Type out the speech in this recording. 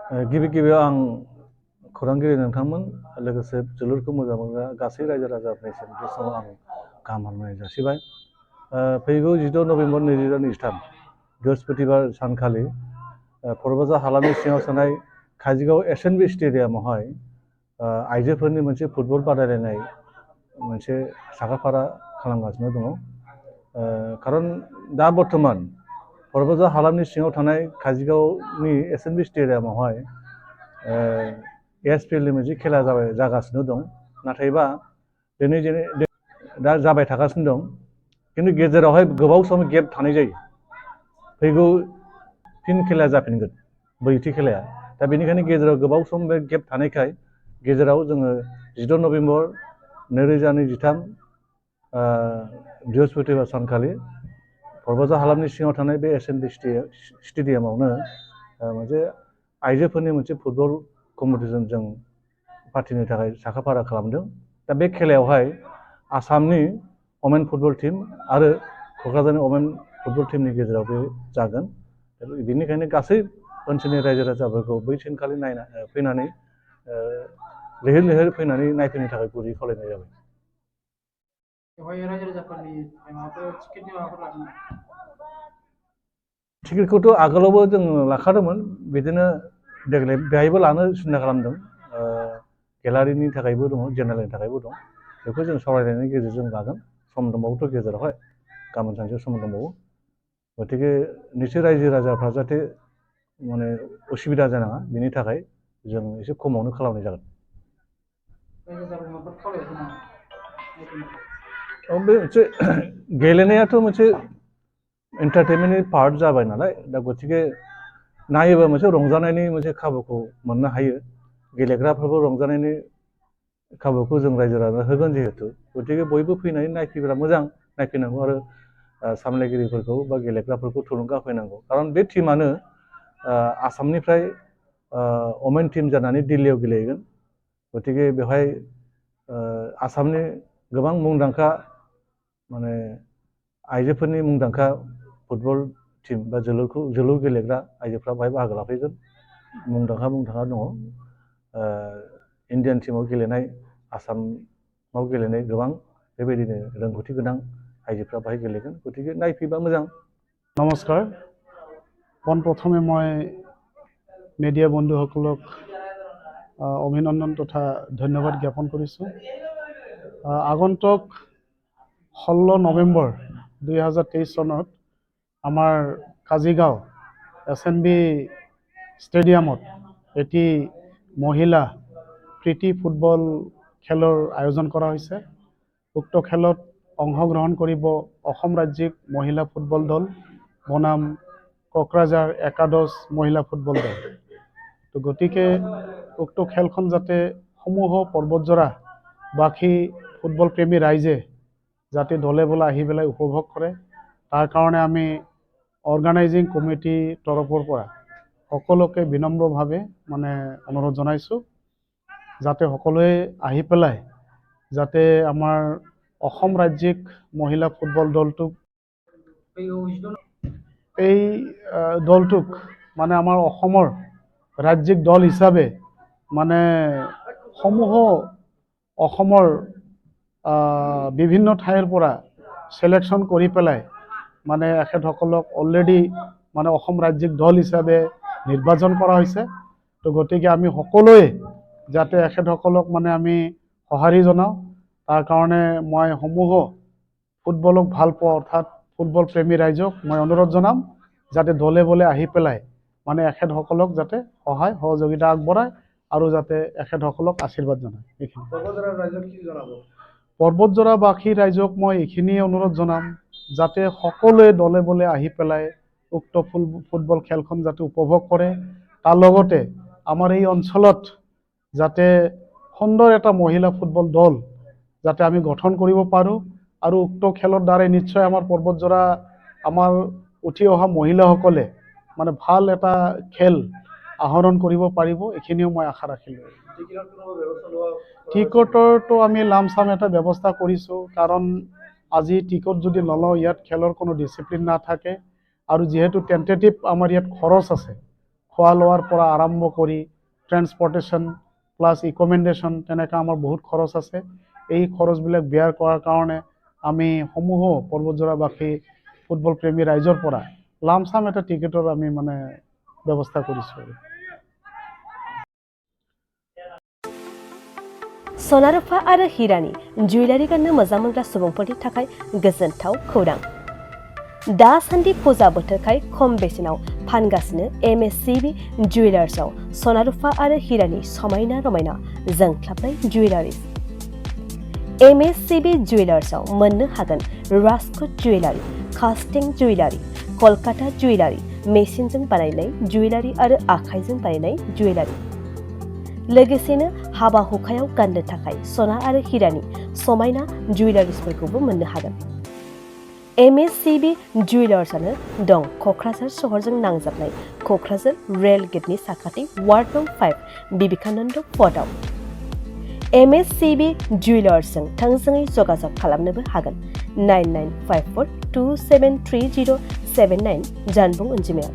गिबि गिबियाव आं खौरांगिरि नोंथांमोन लोगोसे जोलुरखौ मोजां मोनग्रा गासै रायजो राजाफोरनिसिम बे समाव आं गाहाम हामलायनाय जासिबाय। फैगौ 16 नभेम्बर 2023 बृहस्पतिबार सानखालि बतझर हालामनि सिङाव थानाय काजिगाव एसएनबि स्टेडियामावहाय आइजोफोरनि मोनसे फुटबल बादायलायनाय मोनसे साखाफारा खालामगासिनो दङ। खारन दा बर्थमान बतझर हालामनि सिङाव थानाय काजिगावनि एसएनबि स्टेडियामावहाय एसपिएलनि मोनसे खेला जागासिनो दं। नाथायबा दा जाबाय थागासिनो दं, खिन्थु गेजेरावहाय गोबाव सम गेप थानाय जायो। फैगौ फिन खेलाया जाफिनगोन, ब्रैथि खेलाया। दा बेनिखायनो गेजेराव गोबाव सम बे गेप थानायखाय गेजेराव जोङो 16 नभेम्बर 2023 बृहस्पतिबार सानखालि बतझर हालामनि सिङाव थानाय बे एसएनबि स्टेडियामावनो मोनसे आइजोफोरनि मोनसे फुटबल कम्पिटिसन जों फाथिनो थाखाय साखाफारा खालामदों। दा बे खेलायावहाय आसामनि वमेन फुटबल टीम आरो क'क्राझारनि वमेन फुटबल टीमनि गेजेराव बे जागोन। बेनिखायनो गासै ओनसोलनि रायजो राजाफोरखौ बै सानखालि फैनानै लैहोर लैहोर फैनानै नायफैनो थाखाय गुरै खावलायनाय जाबाय। टिकेटखौथ' आगोलावबो जों लाखादोंमोन, बिदिनो देग्लाय बेहायबो लानो सिन्था खालामदों। गेलारिनि थाखायबो दङ, जेनेरेलनि थाखायबो दं। बेखौ जों सावरायनायनि गेजेरजों लागोन। सम दंबावोथ' गेजेरावहाय, गाबोन सानसे सम दंबावो। गतिके निसय रायजो राजाफ्रा जाहाथे माने उसुबिदा जानाङा, बेनि थाखाय जों एसे खमावनो खालामनाय जागोन। बे मोनसे गेलेनायाथ' मोनसे एन्टारटेनमेन्टनि पार्ट जाबाय नालाय, दा गतिके नायोबा मोनसे रंजानायनि मोनसे खाबुखौ मोननो हायो। गेलेग्राफ्राबो रंजानायनि खाबुखौ जों रायजो राजा होगोन जिहेतु, गतिके बयबो फैनानै नायफैब्ला मोजां, नायफैनांगौ आरो सामलायगिरिफोरखौ बा गेलेग्राफोरखौ थुलुंगा होफैनांगौ। खारन बे टीमानो आसामनिफ्राय वमेन टीम जानानै दिल्लीयाव गेलेहैगोन। गतिके बेवहाय आसामनि गोबां मुंदांखा माने आइजोफोरनि मुंदांखा फुटबल टीम बा जोलुर गेलेग्रा आइजोफ्रा बेवहाय बाहागो लाफैगोन। मुंदांखा दङ। इण्डियान टीमाव गेलेनाय, आसामाव गेलेनाय गोबां बेबायदिनो रोंगौथि गोनां आइजोफ्रा बेवहाय गेलेगोन। गतिके नायफैबा मोजां। नमस्कार। পোনপ্ৰথমে মই মিডিয়া বন্ধুসকলক অভিনন্দন তথা ধন্যবাদ জ্ঞাপন কৰিছোঁ। আগন্তুক 16 নৱেম্বৰ 2023 চনত আমাৰ কাজিগাঁও এছএনবি ষ্টেডিয়ামত এটি মহিলা প্ৰীতি ফুটবল খেলৰ আয়োজন কৰা হৈছে। উক্ত খেলত অংশগ্ৰহণ কৰিব অসম ৰাজ্যিক মহিলা ফুটবল দল বনাম কোকৰাঝাৰ একাদশ মহিলা ফুটবল দল। তো গতিকে উক্ত খেলখন যাতে সমূহ পৰ্বতজোৰা বাকী ফুটবল প্ৰেমী ৰাইজে যাতে দলে বলে আহি পেলাই উপভোগ কৰে, তাৰ কাৰণে আমি অৰ্গানাইজিং কমিটিৰ তৰফৰ পৰা সকলোকে বিনম্ৰভাৱে মানে অনুৰোধ জনাইছোঁ, যাতে সকলোৱে আহি পেলাই যাতে আমাৰ অসম ৰাজ্যিক মহিলা ফুটবল দলটোক এই দলটোক মানে আমাৰ অসমৰ ৰাজ্যিক দল হিচাপে মানে সমূহ অসমৰ বিভিন্ন ঠাইৰ পৰা সিলেকশ্যন কৰি পেলাই মানে এখেতসকলক অলৰেডি মানে অসম ৰাজ্যিক দল হিচাপে নিৰ্বাচন কৰা হৈছে। তো গতিকে আমি সকলোৱে যাতে এখেতসকলক মানে আমি সঁহাৰি জনাওঁ, তাৰ কাৰণে মই সমূহ ফুটবলক ভাল পোৱা অৰ্থাৎ ফুটবল প্ৰেমী ৰাইজক মই অনুৰোধ জনাম যাতে দলে বলে আহি পেলাই মানে এখেতসকলক যাতে সহায় সহযোগিতা আগবঢ়ায় আৰু যাতে এখেতসকলক আশীৰ্বাদ জনায়। এইখিনি পৰ্বতজোৰাবাসী ৰাইজক মই এইখিনিয়ে অনুৰোধ জনাম যাতে সকলোৱে দলে বলে আহি পেলাই উক্ত ফুটবল খেলখন যাতে উপভোগ কৰে। তাৰ লগতে আমাৰ এই অঞ্চলত যাতে সুন্দৰ এটা মহিলা ফুটবল দল যাতে আমি গঠন কৰিব পাৰোঁ আৰু উক্ত খেলৰ দ্বাৰাই নিশ্চয় আমাৰ পৰ্বতজোৰা আমাৰ উঠি অহা মহিলাসকলে মানে ভাল এটা খেল আহৰণ কৰিব পাৰিব, এইখিনিও মই আশা ৰাখিলোঁ। টিকটৰটো আমি লামচাম এটা ব্যৱস্থা কৰিছোঁ, কাৰণ আজি টিকট যদি নলওঁ ইয়াত খেলৰ কোনো ডিচিপ্লিন নাথাকে আৰু যিহেতু টেণ্টেটিভ আমাৰ ইয়াত খৰচ আছে, খোৱা লোৱাৰ পৰা আৰম্ভ কৰি ট্ৰেন্সপৰ্টেশ্যন প্লাছ ইকমেণ্ডেশ্যন তেনেকৈ আমাৰ বহুত খৰচ আছে। এই খৰচবিলাক বেয়াৰ কৰাৰ কাৰণে আমি সমূহ পৰ্বতজোৰাবাসী ফুটবল প্ৰেমী ৰাইজৰ পৰা লামচাম এটা টিকেটৰ আমি মানে ব্যৱস্থা কৰিছোঁ। सना रुफा आरो हिरानि जुवेलारि गाननो मोजां मोनग्रा सुबुंफोरनि थाखाय गोजोनथाव खौरां। दासान्दि फुजा बोथोरखाय खम बेसेनाव फानगासिनो MSCB जुवेलार्सआव सना रुफा आरो हिरानि समायना रमायना जोंख्लाबनाय जुवेलारिज। MSCB जुवेलार्सआव मोननो हागोन राजकोट जुवेलारि, कास्टिं जुवेलारि, कलकाता जुवेलारि, मेसिनजों बानायनाय जुवेलारि आरो आखाइजों बानायनाय जुवेलारि। लोगोसेनो हाबा हुखायाव गाननो थाखाय सना आरो हिरानि समायना जुवेलारिसफोरखौबो मोननो हागोन। MSCB जुवेलार्सआनो दं क'क्राझार सहरजों नांजाबनाय क'क्राझार रेल गेटनि साखाथि वार्ड नं 5 बिबेकानन्द फर्टआव। MSCB जुवेलार्सजों थोंजोङै जगाजग खालामनोबो हागोन 9954273079 जानबुं अनजिमायाव।